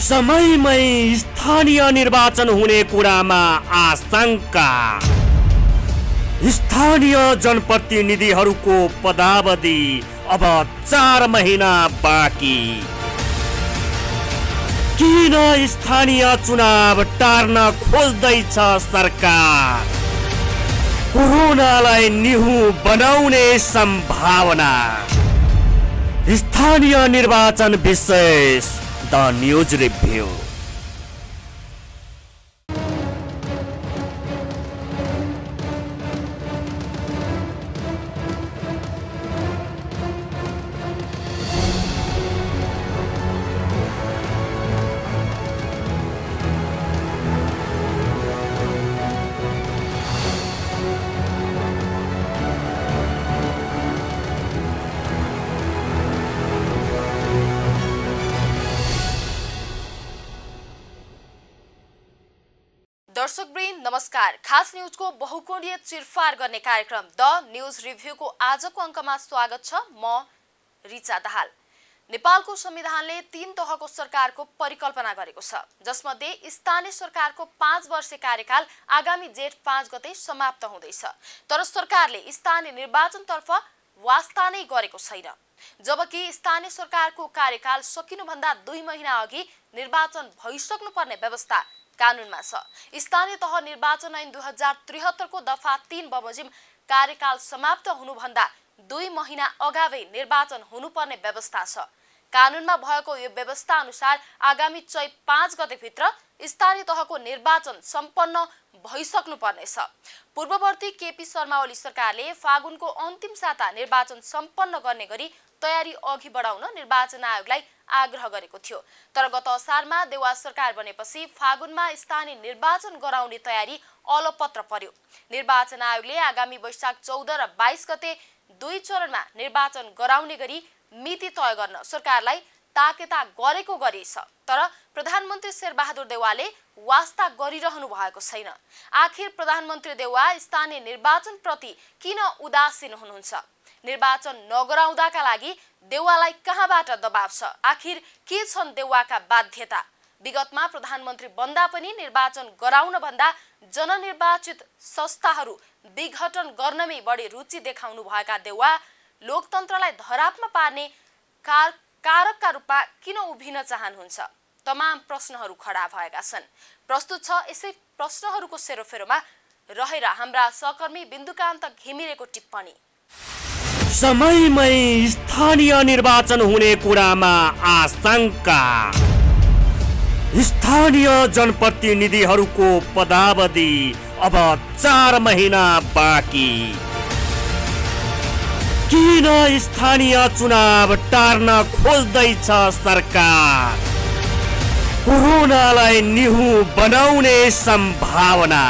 समयमै स्थानीय निर्वाचन हुने कुरामा आशंका। स्थानीय जनप्रतिनिधिहरूको पदावधि अब 4 महिना बाँकी। किन स्थानीय चुनाव टार्न खोज्दैछ सरकार? कोरोनालाई निहु बनाउने सम्भावना। स्थानीय निर्वाचन विशेष द न्यूज रिभ्यू। दर्शकवृन्द नमस्कार। खास न्यूजको बहुकोणीय चिरफार गर्ने कार्यक्रम द न्यूज रिभ्यूको आजको अङ्कमा स्वागत छ। म रिचा दाहाल। नेपालको संविधानले 3 तहको सरकारको परिकल्पना गरेको छ, जसमध्ये स्थानीय सरकारको 5 वर्षे कार्यकाल आगामी जेठ 5 गते समाप्त हुँदैछ। तर सरकारले स्थानीय निर्वाचनतर्फ वास्ता नै गरेको छैन, जबकि स्थानीय सरकारको कार्यकाल सकिनुभन्दा 2 महिना अघि निर्वाचन भइसक्नुपर्ने व्यवस्था कानुनमा छ। स्थानीय तह निर्वाचन ऐन 2073 को दफा 3 बमोजिम कार्यकाल समाप्त हुनुभन्दा 2 महिना अगावै निर्वाचन हुनुपर्ने व्यवस्था छ। कानुनमा भएको यो व्यवस्था अनुसार आगामी चैत 5 गते भित्र स्थानीय तहको निर्वाचन सम्पन्न भइसक्नु पर्नेछ। पूर्ववर्ती केपी शर्मा ओली सरकारले फागुनको अन्तिम साता निर्वाचन सम्पन्न गर्ने गरी तयारी अघि बढाउन निर्वाचन आयोगलाई आग्रह गरेको थियो। तर गत असारमा देउवा सरकार बनेपछि फागुनमा स्थानीय निर्वाचन गराउने तयारी अलपत्र पर्यो। निर्वाचन आयोगले आगामी वैशाख 14 र 22 गते 2 चरणमा निर्वाचन गराउने गरी मिति तय गर्न सरकारलाई ताकेता गरेको गरिएछ। तर प्रधानमन्त्री शेरबहादुर देउवाले वास्ता गरिरहनु भएको छैन। आखिर प्रधानमन्त्री देउवा स्थानीय निर्वाचन प्रति किन उदासीन हुनुहुन्छ? निर्वाचन नगराउँदाका लागि देउवालाई कहाँबाट दबाव छ? आखिर के छन् देउवाका बाध्यता? विगतमा प्रधानमन्त्री बन्दा पनि निर्वाचन गराउन भन्दा जननिर्वाचित संस्थाहरू विघटन गर्नमै बढी रुचि देखाउनु भएका देउवा लोकतन्त्रलाई धरापमा पार्ने कारकका रूपमा किन उभिन चाहनुहुन्छ? तमाम प्रश्नहरू खडा भएका छन्। प्रस्तुत छ यसै प्रश्नहरूको सेरोफेरोमा रहेर हाम्रा सहकर्मी बिन्दुकान्त घिमिरेको टिप्पणी। समयमै स्थानीय निर्वाचन हुने कुरामा आशंका। स्थानीय जनप्रतिनिधिहरूको पदावधि अब 4 महिना बाँकी। किन स्थानीय चुनाव टार्न खोज्दैछ सरकार? कोरोनालाई निहु बनाउने सम्भावना।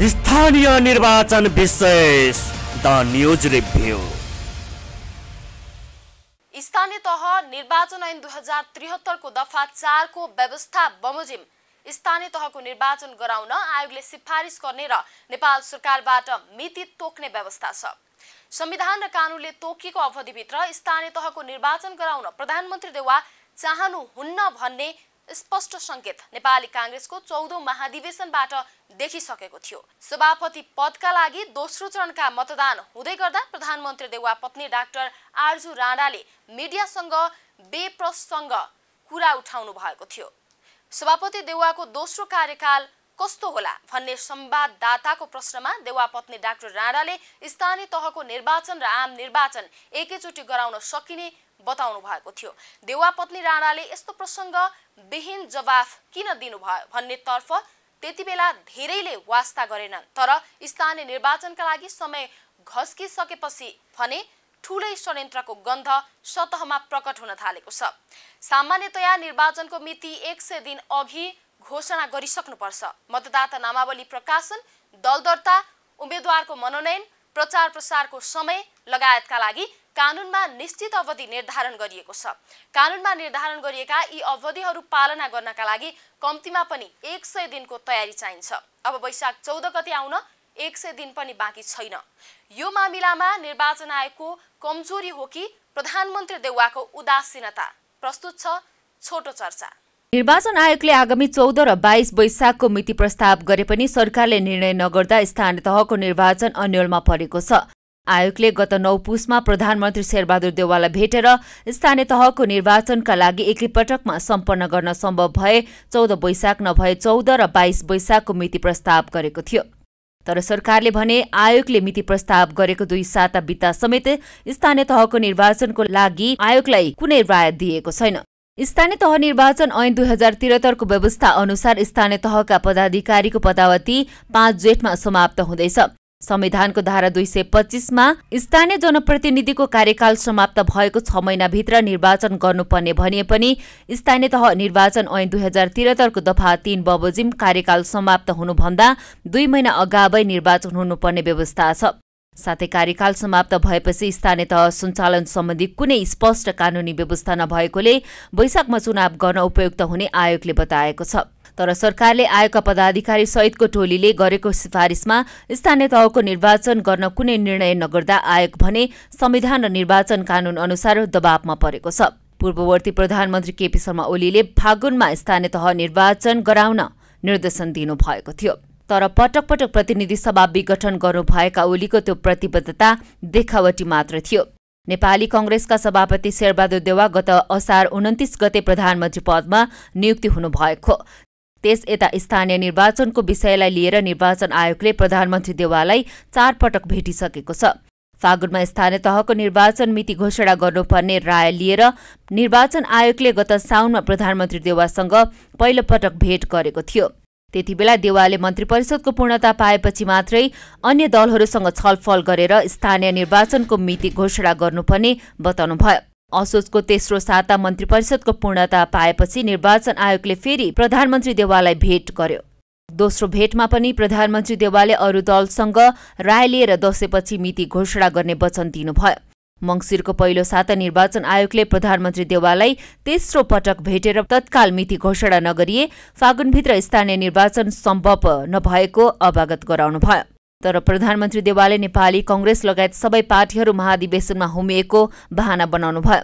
स्थानीय निर्वाचन विशेष द न्यूज रिभ्यू। स्थानीय तह निर्वाचन ऐन 2073 को दफा 4 को व्यवस्था बमोजिम स्थानीय तहको निर्वाचन गराउन आयोगले सिफारिस गर्ने र नेपाल सरकारबाट मिति तोक्ने व्यवस्था छ। संविधान र कानूनले तोकिएको अवधिभित्र स्थानीय तहको निर्वाचन गराउन प्रधानमन्त्री देउवा चाहनुहुन्न भन्ने स्पष्ट संकेत नेपाली कांग्रेसको 14औं महाधिवेशनबाट देखिसकेको थियो। सभापति पदका लागि दोस्रो चरणका मतदान हुँदै गर्दा प्रधानमन्त्री देउवा पत्नी डाक्टर आरजु राणाले मिडियासँग बेप्रसंग कुरा उठाउनु भएको थियो। सभापति देउवाको दोस्रो कार्यकाल कस्तो होला भन्ने संवाददाताको प्रश्नमा देउवा पत्नी डाक्टर राणाले स्थानीय तहको निर्वाचन र आम निर्वाचन एकैचोटि गराउन सकिने बताउनु भएको थियो। देउवा पत्नी राणाले यस्तो प्रसंग विहीन जवाफ किन दिनुभयो भन्ने तर्फ त्यतिबेला धेरैले वास्ता गरेनन्। तर स्थानीय निर्वाचनका लागि समय घस्किसकेपछि भने ठूलै षड्यन्त्रको गन्ध सतहमा प्रकट हुन थालेको छ। सामान्यतया निर्वाचनको मिति 100 दिन अघि घोषणा गरिसक्नुपर्छ। मतदाता नामावली प्रकाशन, दल दर्ता, उम्मेदवारको मनोनयन, प्रचार प्रसारको समय लगायतका लागि कानुनमा निश्चित अवधि निर्धारण गरिएको छ। कानुनमा निर्धारण गरिएका यी अवधिहरू पालना गर्नका लागि कम्तीमा पनि 100 दिनको तयारी चाहिन्छ। अब वैशाख 14 गते आउन 100 दिन पनि बाँकी छैन। यो मामिलामा निर्वाचन आयोगको कमजोरी हो कि प्रधानमन्त्री देउवाको उदासीनता? प्रस्तुत छ छोटो चर्चा। निर्वाचन आयोगले आगामी 14 र 22 वैशाखको मिति प्रस्ताव गरे पनि सरकारले निर्णय नगर्दा स्थानीय तहको निर्वाचन अन्यलमा परेको छ। आयोगले गत 9 पुसमा प्रधानमन्त्री शेरबहादुर देउवालाई भेटेर स्थानीय तहको निर्वाचनका लागि एकैपटकमा सम्पन्न गर्न सम्भव भए 14 वैशाख नभए 14 र 22 वैशाखको मिति प्रस्ताव गरेको थियो। तर सरकारले भने आयोगले मिति प्रस्ताव गरेको 2 साता बिता समेत स्थानीय तहको निर्वाचनको लागि आयोगलाई कुनै राय दिएको छैन। स्थानीय तह निर्वाचन ऐन 2073 को व्यवस्था अनुसार स्थानीय तहका पदाधिकारीको पदावधि 5 जेठमा समाप्त हुँदैछ। संविधानको धारा 225 मा स्थानीय जनप्रतिनिधिको कार्यकाल समाप्त भएको 6 महिनाभित्र निर्वाचन गर्नुपर्ने भनिए पनि स्थानीय तह निर्वाचन ऐन 2073 को दफा 3 बमोजिम कार्यकाल समाप्त हुनुभन्दा 2 महिना अगावै निर्वाचन हुनुपर्ने व्यवस्था छ। साथै कार्यकाल समाप्त भएपछि स्थानीय तह सञ्चालन सम्बन्धी कुनै स्पष्ट कानूनी व्यवस्था नभएकोले वैशाखमा चुनाव गर्न उपयुक्त हुने आयोगले बताएको छ। तर सरकारले आयोगका पदाधिकारी सहितको टोलीले गरेको सिफारिसमा स्थानीय तहको निर्वाचन गर्न कुनै निर्णय नगर्दा आयोग भने संविधान र निर्वाचन कानून अनुसार दबावमा परेको छ। पूर्ववर्ती प्रधानमन्त्री केपी शर्मा ओलीले फागुनमा स्थानीय तह निर्वाचन गराउन निर्देशन दिनु भएको थियो। तर पटक पटक प्रतिनिधि सभा विघटन गर्नुभएका ओलीको त्यो प्रतिबद्धता देखावटी मात्र थियो। नेपाली कांग्रेसका सभापति शेरबहादुर देउवा गत असार 29 गते प्रधानमन्त्री पदमा नियुक्ति हुनुभएको। त्यस यता स्थानीय निर्वाचनको विषयलाई लिएर निर्वाचन आयोगले प्रधानमन्त्री देउवालाई 4 पटक भेटिसकेको छ। फागुनमा स्थानीय तहको निर्वाचन मिति घोषणा गर्नुपर्ने राय लिएर निर्वाचन आयोगले गत साउनमा प्रधानमन्त्री देउवासँग पहिलो पटक भेट गरेको थियो। त्यतिबेला देउवाले मन्त्री परिषदको पूर्णता पाएपछि मात्रै अन्य दलहरूसँग छलफल गरेर स्थानीय निर्वाचनको मिति घोषणा गर्नुपर्ने बताउनुभयो। असोजको तेस्रो साता मन्त्री परिषदको पूर्णता पाएपछि निर्वाचन आयोगले फेरि प्रधानमन्त्री देउवालाई भेट गर्यो। दोस्रो भेटमा पनि प्रधानमन्त्री देउवाले अरू दलसँग राय लिएर दशैँपछि मिति घोषणा गर्ने वचन दिनुभयो। मंसिरको पहिलो साता निर्वाचन आयोगले प्रधानमन्त्री देउवालाई तेस्रो पटक भेटेर तत्काल मिति घोषणा नगरिए फागुनभित्र स्थानीय निर्वाचन सम्भव नभएको अवगत गराउनुभयो। तर प्रधानमन्त्री देउवाले नेपाली कांग्रेस लगायत सबै पार्टीहरू महाधिवेशनमा हुमिएको बहाना बनाउनुभयो।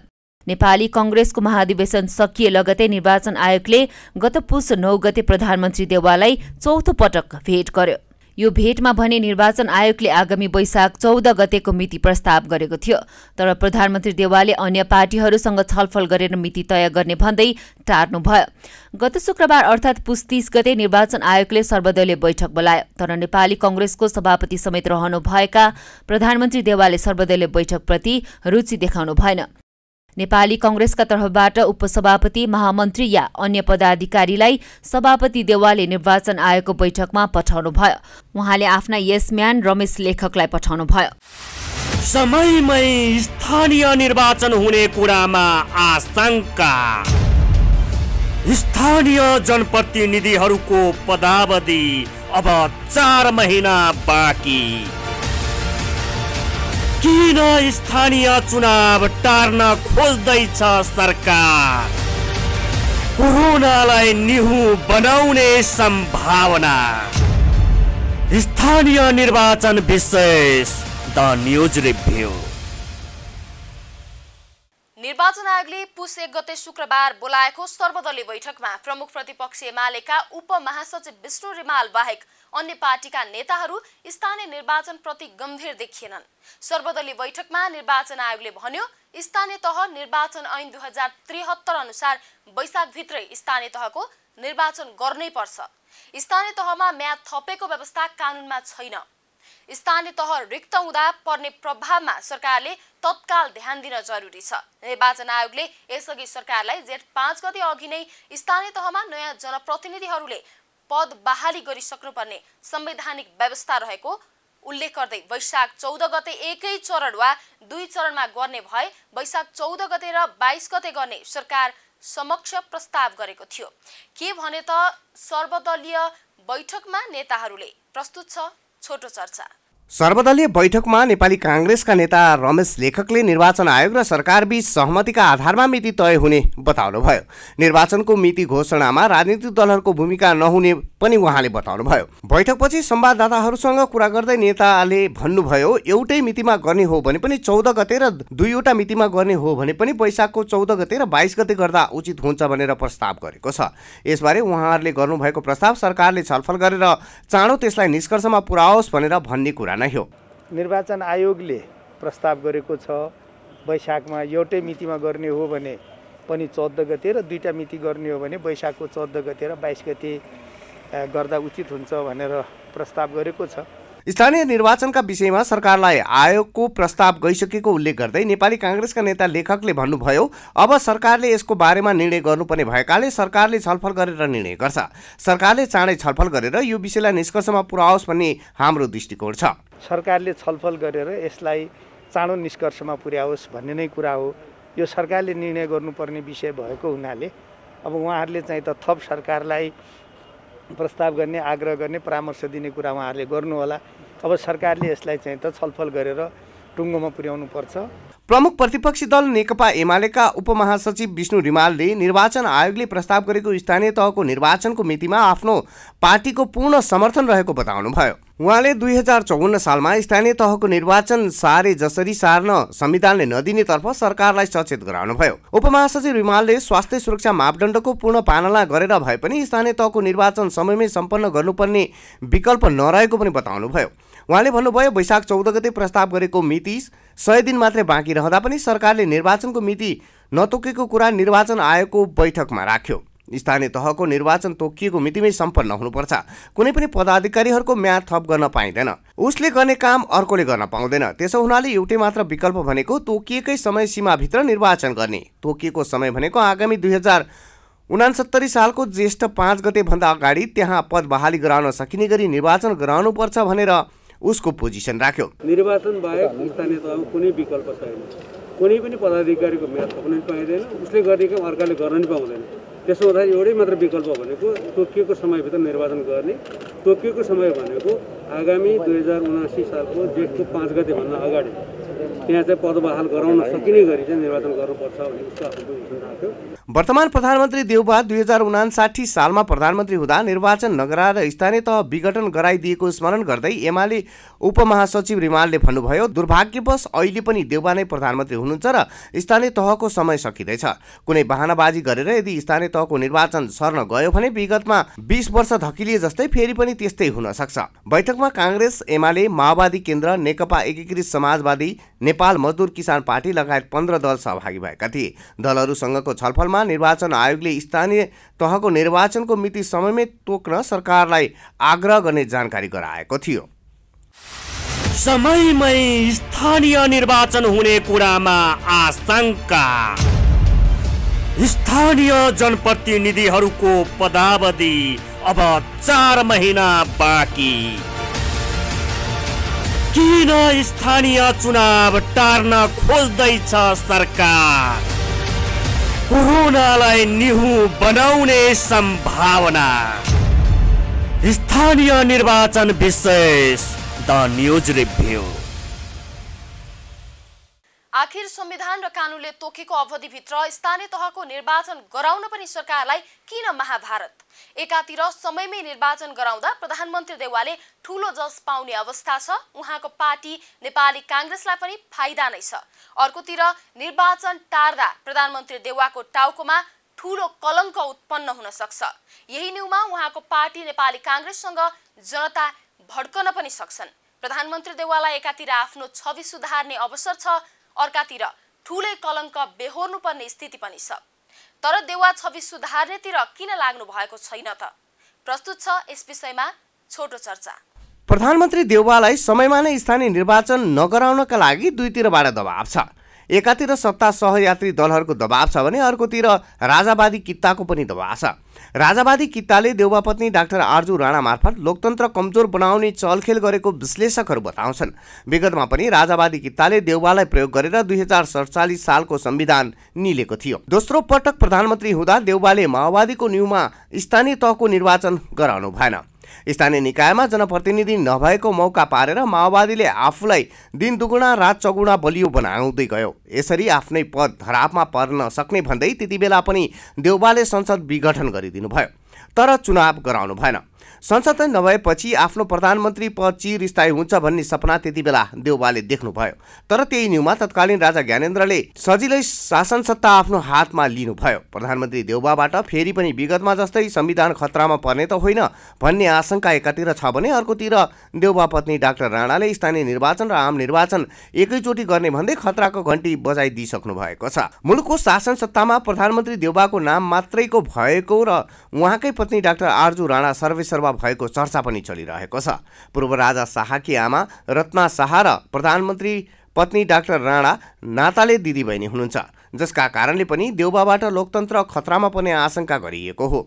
नेपाली कांग्रेसको महाधिवेशन सकिए लगतै निर्वाचन आयोगले गत पुस 9 गते प्रधानमन्त्री देउवालाई चौथो पटक भेट गर्यो। यो भेटमा भने निर्वाचन आयोगले आगामी वैशाख 14 गतेको मिति प्रस्ताव गरेको थियो। तर प्रधानमन्त्री देउवाले अन्य पार्टीहरूसँग छलफल गरेर मिति तय गर्ने भन्दै टार्नुभयो। गत शुक्रबार अर्थात् पुस 30 गते निर्वाचन आयोगले सर्वदलीय बैठक बोलायो। तर नेपाली कांग्रेसको सभापति समेत रहनुभएका प्रधानमन्त्री देउवाले सर्वदलीय बैठकप्रति रुचि देखाउनु भएन। नेपाली कांग्रेसका तर्फबाट उपसभापति, महामन्त्री या अन्य पदाधिकारीलाई सभापति देउवाले निर्वाचन आयोगको बैठकमा पठाउनुभयो। उहाँले आफ्ना यसम्यान रमेश लेखकलाई पठाउनुभयो। समयमै स्थानीय निर्वाचन हुने कुरामा आशंका। स्थानीय जनप्रतिनिधिहरूको पदावधि अब 4 महिना बाँकी। किन स्थानीय चुनाव टार्न खोज्दैछ सरकार? कोरोनालाई निहु बनाउने सम्भावना। स्थानीय निर्वाचन विशेष द न्यूज रिभ्यू। निर्वाचन आयोगले पुस 1 गते शुक्रबार बोलाएको सर्वदलीय बैठकमा प्रमुख प्रतिपक्षी एमालेका उपमहासचिव विष्णु रिमाल बाहेक अन्य पार्टीका नेताहरू स्थानीय निर्वाचन प्रति गम्भीर देखिएनन्। सर्वदलीय बैठकमा निर्वाचन आयोगले भन्यो स्थानीय तह निर्वाचन ऐन 2073 अनुसार वैशाखभित्रै स्थानीय तहको निर्वाचन गर्नै पर्छ। स्थानीय तहमा म्याद थपेको व्यवस्था कानूनमा छैन। स्थानीय तह रिक्त हुँदा पर्ने प्रभावमा सरकारले तत्काल ध्यान दिन जरुरी छ। निर्वाचन आयोगले यसअघि सरकारलाई जेठ 5 गते अघि नै स्थानीय तहमा नयाँ जनप्रतिनिधिहरूले पद बहाली गरिसक्नुपर्ने संवैधानिक व्यवस्था रहेको उल्लेख गर्दै वैशाख 14 गते एकै चरण वा 2 चरणमा गर्ने भए वैशाख 14 गते र 22 गते गर्ने सरकार समक्ष प्रस्ताव गरेको थियो। के भने त सर्वदलीय बैठकमा नेताहरूले प्रस्तुत छ छोटो चर्चा। सर्वदलीय बैठकमा नेपाली कांग्रेसका नेता रमेश लेखकले निर्वाचन आयोग र सरकारबीच सहमतिका आधारमा मिति तय हुने बताउनुभयो। निर्वाचनको मिति घोषणामा राजनीतिक दलहरूको भूमिका नहुने पनि उहाँले बताउनुभयो। बैठकपछि संवाददाताहरूसँग कुरा गर्दै नेताले भन्नुभयो, एउटै मितिमा गर्ने हो भने पनि 14 गते र दुईवटा मितिमा गर्ने हो भने पनि वैशाखको 14 गते र 22 गते गर्दा उचित हुन्छ भनेर प्रस्ताव गरेको छ। यसबारे उहाँहरूले गर्नुभएको प्रस्ताव सरकारले छलफल गरेर चाँडो त्यसलाई निष्कर्षमा पुर्याओस् भनेर भन्ने कुरा नै हो। निर्वाचन आयोगले प्रस्ताव गरेको छ वैशाखमा एउटै मितिमा गर्ने हो भने पनि 14 गते र दुईटा मिति गर्ने हो भने वैशाखको 14 गते र 22 गते गर्दा उचित हुन्छ भनेर प्रस्ताव गरेको छ। स्थानीय निर्वाचनका विषयमा सरकारलाई आयोगको प्रस्ताव गइसकेको उल्लेख गर्दै नेपाली कांग्रेसका नेता लेखकले भन्नुभयो, अब सरकारले यसको बारेमा निर्णय गर्नुपर्ने भएकाले सरकारले छलफल गरेर निर्णय गर्छ। सरकारले चाँडै छलफल गरेर यो विषयलाई निष्कर्षमा पुर्याओस् भन्ने हाम्रो दृष्टिकोण छ। सरकारले छलफल गरेर यसलाई चाँडो निष्कर्षमा पुर्याओस् भन्ने नै कुरा हो। यो सरकारले निर्णय गर्नुपर्ने विषय भएको हुनाले अब उहाँहरूले चाहिँ त थप सरकारलाई प्रस्ताव गर्ने, आग्रह गर्ने, परामर्श दिने कुरा उहाँहरूले गर्नु होला। अब सरकारले यसलाई चाहिँ त छलफल गरेर टुङ्गोमा पुर्याउनु पर्छ। प्रमुख प्रतिपक्षी दल नेकपा एमालेका उपमहासचिव विष्णु रिमालले निर्वाचन आयोगले प्रस्ताव गरेको स्थानीय तहको निर्वाचनको मितिमा आफ्नो पार्टीको पूर्ण समर्थन रहेको बताउनुभयो। उहाँले 2054 सालमा स्थानीय तहको निर्वाचन सारे जसरी सार्न संविधानले नदिनेतर्फ सरकारलाई सचेत गराउनुभयो। उपमहासचिव रिमालले स्वास्थ्य सुरक्षा मापदण्डको पूर्ण पालना गरेर भए पनि स्थानीय तहको निर्वाचन समयमै सम्पन्न गर्नुपर्ने विकल्प नरहेको पनि बताउनुभयो। उहाँले भन्नुभयो, वैशाख 14 गते प्रस्ताव गरेको मिति 100 दिन मात्रै बाँकी रहँदा पनि सरकारले निर्वाचनको मिति नतोकेको कुरा निर्वाचन आयोगको बैठकमा राख्यो। स्थानीय तहको निर्वाचन तोकिएको मितिमै सम्पन्न हुनुपर्छ। कुनै पनि पदाधिकारीहरूको म्याद थप गर्न पाइँदैन। उसले गर्ने काम अर्कोले गर्न पाउँदैन। त्यसो हुनाले एउटै मात्र विकल्प भनेको तोकिएकै समय सीमाभित्र निर्वाचन गर्ने। तोकिएको समय भनेको आगामी 2069 सालको ज्येष्ठ 5 गते भन्दा अगाडि त्यहाँ पद बहाली गराउन सकिने गरी निर्वाचन गराउनुपर्छ भनेर उसको पोजिसन राख्यो। निर्वाचन बाहेक स्थानीय तहमा कुनै विकल्प छैन। कुनै पनि पदाधिकारीको म्याद थप्न पाइँदैन। उसले गर्ने काम अर्काले गर्न पनि पाउँदैन। त्यसो हुँदा एउटै मात्र विकल्प भनेको तोकिएको समयभित्र निर्वाचन गर्ने। तोकिएको समय भनेको आगामी 2079 सालको जेठको 5 गते भन्दा अगाडि त्यहाँ चाहिँ पद बहाल गराउन सकिने गरी चाहिँ निर्वाचन गर्नुपर्छ भन्ने उसको आफ्नो पोजिसन राख्यो। वर्तमान प्रधानमन्त्री देउबा 2059 सालमा प्रधानमन्त्री हुँदा निर्वाचन नगराएर स्थानीय तह विघटन गराइदिएको स्मरण गर्दै एमाले उपमहासचिव रिमालले भन्नुभयो, दुर्भाग्यवश अहिले पनि देउबा नै प्रधानमन्त्री हुनुहुन्छ र स्थानीय तहको समय सकिँदैछ। कुनै बहानाबाजी गरेर यदि स्थानीय तहको निर्वाचन सर्न गयो भने विगतमा 20 वर्ष धकिलिए जस्तै फेरि पनि त्यस्तै हुन सक्छ। बैठकमा कांग्रेस, एमाले, माओवादी केन्द्र, नेकपा एकीकृत समाजवादी, नेपाल मजदुर किसान पार्टी लगायत 15 दल सहभागी भएका थिए। दलहरूसँगको छलफलमा निर्वाचन आयोगले स्थानीय तहको निर्वाचनको मिति समयमै तोक्न सरकारलाई आग्रह गर्ने जानकारी गराएको थियो। समयमै स्थानीय निर्वाचन हुने कुरामा आशंका। स्थानीय जनप्रतिनिधिहरूको पदावधि अब 4 महिना बाँकी। किन स्थानीय चुनाव टार्न खोज्दैछ सरकार? कोरोनालाई निहु बनाउने सम्भावना। स्थानीय निर्वाचन विशेष द न्यूज रिभ्यू। आखिर संविधान र कानूनले तोकेको अवधिभित्र स्थानीय तहको निर्वाचन गराउन पनि सरकारलाई किन महाभारत? एकातिर समयमै निर्वाचन गराउँदा प्रधानमन्त्री देउवाले ठूलो जस पाउने अवस्था छ। उहाँको पार्टी नेपाली कांग्रेसलाई पनि फाइदा नै छ। अर्कोतिर निर्वाचन टार्दा प्रधानमन्त्री देउवाको टाउकोमा ठूलो कलङ्क उत्पन्न हुन सक्छ। यही न्यूमा उहाँको पार्टी नेपाली कांग्रेससँग जनता भड्कन पनि सक्छन्। प्रधानमन्त्री देउवालाई एकातिर आफ्नो छवि सुधार्ने अवसर छ, अर्कातिर ठूलै कलङ्क बेहोर्नुपर्ने स्थिति पनि छ। तर देउवा छवि सुधार्नेतिर किन लाग्नु भएको छैन त? प्रस्तुत छ यस विषयमा छोटो चर्चा। प्रधानमन्त्री देउवालाई समयमा नै स्थानीय निर्वाचन नगराउनका लागि दुईतिरबाट दबाब छ। एकातिर सत्ता सहयात्री दलहरूको दबाब छ भने अर्कोतिर राजावादी कित्ताको पनि दबाब छ। राजावादी कित्ताले देउवा पत्नी डाक्टर आर्जु राणा मार्फत लोकतन्त्र कमजोर बनाउने चलखेल गरेको विश्लेषकहरू बताउँछन्। विगतमा पनि राजावादी कित्ताले देउवालाई प्रयोग गरेर 2047 सालको संविधान निलेको थियो। दोस्रो पटक प्रधानमन्त्री हुँदा देउवाले माओवादीको न्यूमा स्थानीय तहको निर्वाचन गराउनु भएन। स्थानीय निकायमा जनप्रतिनिधि नभएको मौका पारेर माओवादीले आफूलाई दिन दुगुणा रात चौगुणा बलियो बनाउँदै गयो। यसरी आफ्नै पद धरापमा पर्न सक्ने भन्दै त्यतिबेला पनि देउबाले संसद विघटन गरिदिनु भयो, तर चुनाव गराउनु भएन। संसद नभएपछि आफ्नो प्रधानमन्त्री पद चिरस्थायी हुन्छ भन्ने सपना त्यतिबेला देउबाले देख्नुभयो, तर त्यही न्युमा तत्कालीन राजा ज्ञानेन्द्रले सजिलै शासन सत्ता आफ्नो हातमा लिनुभयो। प्रधानमन्त्री देउबाबाट फेरि पनि विगतमा जस्तै संविधान खतरामा पर्ने त होइन भन्ने आशंका एकातिर छ भने अर्कोतिर देउबा पत्नी डाक्टर राणाले स्थानीय निर्वाचन र आम निर्वाचन एकैचोटि गर्ने भन्दै खतराको घण्टी बजाइदिइसक्नु भएको छ। मुलुकको शासन सत्तामा प्रधानमन्त्री देउबाको नाम मात्रैको भएको र उहाँकै पत्नी डाक्टर आरजु राणा सर्वेसर्वा भएको चर्चा पनि चलिरहेको छ। पूर्व राजा शाहकी आमा रत्ना शाह र प्रधानमन्त्री पत्नी डाक्टर राणा नाताले दिदीबहिनी हुनुहुन्छ, जसका कारणले पनि देउबाबाट लोकतन्त्र खतरामा पर्ने आशंका गरिएको हो।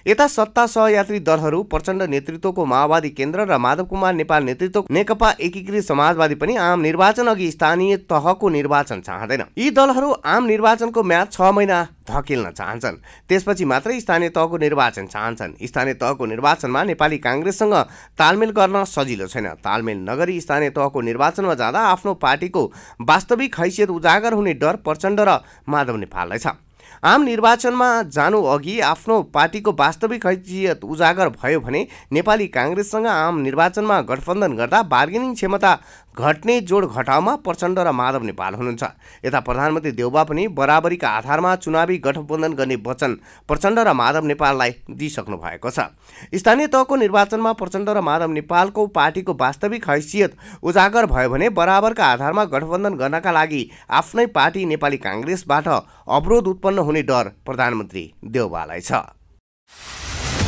यता सत्ता सहयात्री दलहरू प्रचण्ड नेतृत्वको माओवादी केन्द्र र माधव कुमार नेपाल नेतृत्वको नेकपा एकीकृत समाजवादी पनि आम निर्वाचन अघि स्थानीय तहको निर्वाचन चाहँदैन। यी दलहरू आम निर्वाचनको म्याद 6 महिना धकेल्न चाहन्छन्, त्यसपछि मात्रै स्थानीय तहको निर्वाचन चाहन्छन्। स्थानीय तहको निर्वाचनमा नेपाली काङ्ग्रेससँग तालमेल गर्न सजिलो छैन। तालमेल नगरी स्थानीय तहको निर्वाचनमा जाँदा आफ्नो पार्टीको वास्तविक हैसियत उजागर हुने डर प्रचण्ड र माधव नेपाललाई छ। आम निर्वाचनमा जानु अघि आफ्नो पार्टीको वास्तविक हैसियत उजागर भयो भने नेपाली काङ्ग्रेससँग आम निर्वाचनमा गठबन्धन गर्दा बार्गेनिङ क्षमता घट्ने जोड घटाउमा प्रचण्ड र माधव नेपाल हुनुहुन्छ। यता प्रधानमन्त्री देउबा पनि बराबरीका आधारमा चुनावी गठबन्धन गर्ने वचन प्रचण्ड र माधव नेपाललाई दिइसक्नु भएको छ। स्थानीय तहको निर्वाचनमा प्रचण्ड र माधव नेपालको पार्टीको वास्तविक हैसियत उजागर भयो भने बराबरका आधारमा गठबन्धन गर्नका लागि आफ्नै पार्टी नेपाली काङ्ग्रेसबाट अवरोध उत्पन्न हुने डर प्रधानमन्त्री देउबालाई छ।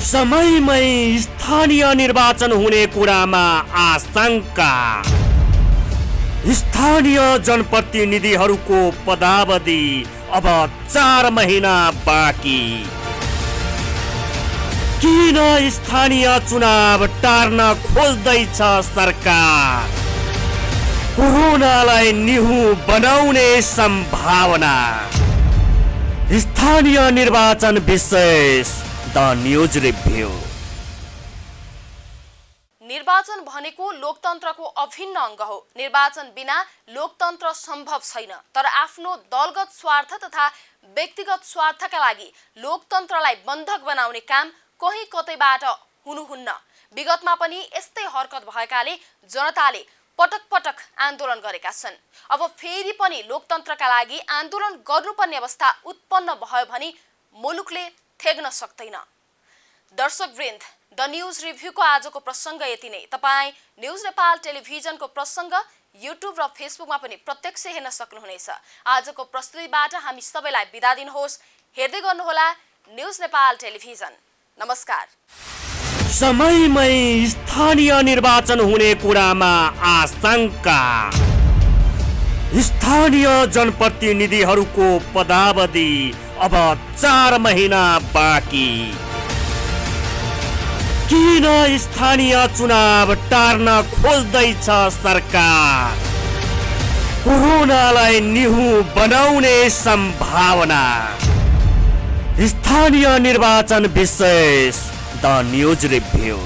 समयमै स्थानीय निर्वाचन हुने कुरामा आशंका। स्थानीय जनप्रतिनिधिहरूको पदावधि अब 4 महिना बाँकी। किन स्थानीय चुनाव टार्न खोज्दैछ सरकार? कोरोनालाई निहु बनाउने सम्भावना। स्थानीय निर्वाचन विशेष द न्यूज रिभ्यू। निर्वाचन भनेको लोकतन्त्रको अभिन्न अङ्ग हो। निर्वाचन बिना लोकतन्त्र सम्भव छैन। तर आफ्नो दलगत स्वार्थ तथा व्यक्तिगत स्वार्थका लागि लोकतन्त्रलाई बन्धक बनाउने काम कहीँ कतैबाट हुनुहुन्न। विगतमा पनि यस्तै हरकत भएकाले जनताले पटक पटक आन्दोलन गरेका छन्। अब फेरि पनि लोकतन्त्रका लागि आन्दोलन गर्नुपर्ने अवस्था उत्पन्न भयो भने मुलुकले थेग्न सक्दैन। दर्शकवृन्द, द न्यूज रिभ्यूको आजको प्रसङ्ग यति नै। तपाईँ न्यूज नेपाल टेलिभिजनको प्रसङ्ग युट्युब र फेसबुकमा पनि प्रत्यक्ष हेर्न सक्नुहुनेछ। आजको प्रस्तुतिबाट हामी सबैलाई बिदा दिनुहोस्। हेर्दै गर्नुहोला न्यूज नेपाल टेलिभिजन। नमस्कार। समयमै स्थानीय निर्वाचन हुने कुरामा आशंका। स्थानीय जनप्रतिनिधिहरूको पदावधि अब 4 महिना बाँकी। किन स्थानीय चुनाव टार्न खोज्दैछ सरकार? कोरोनालाई निहु बनाउने सम्भावना। स्थानीय निर्वाचन विशेष द न्यूज रिभ्यू।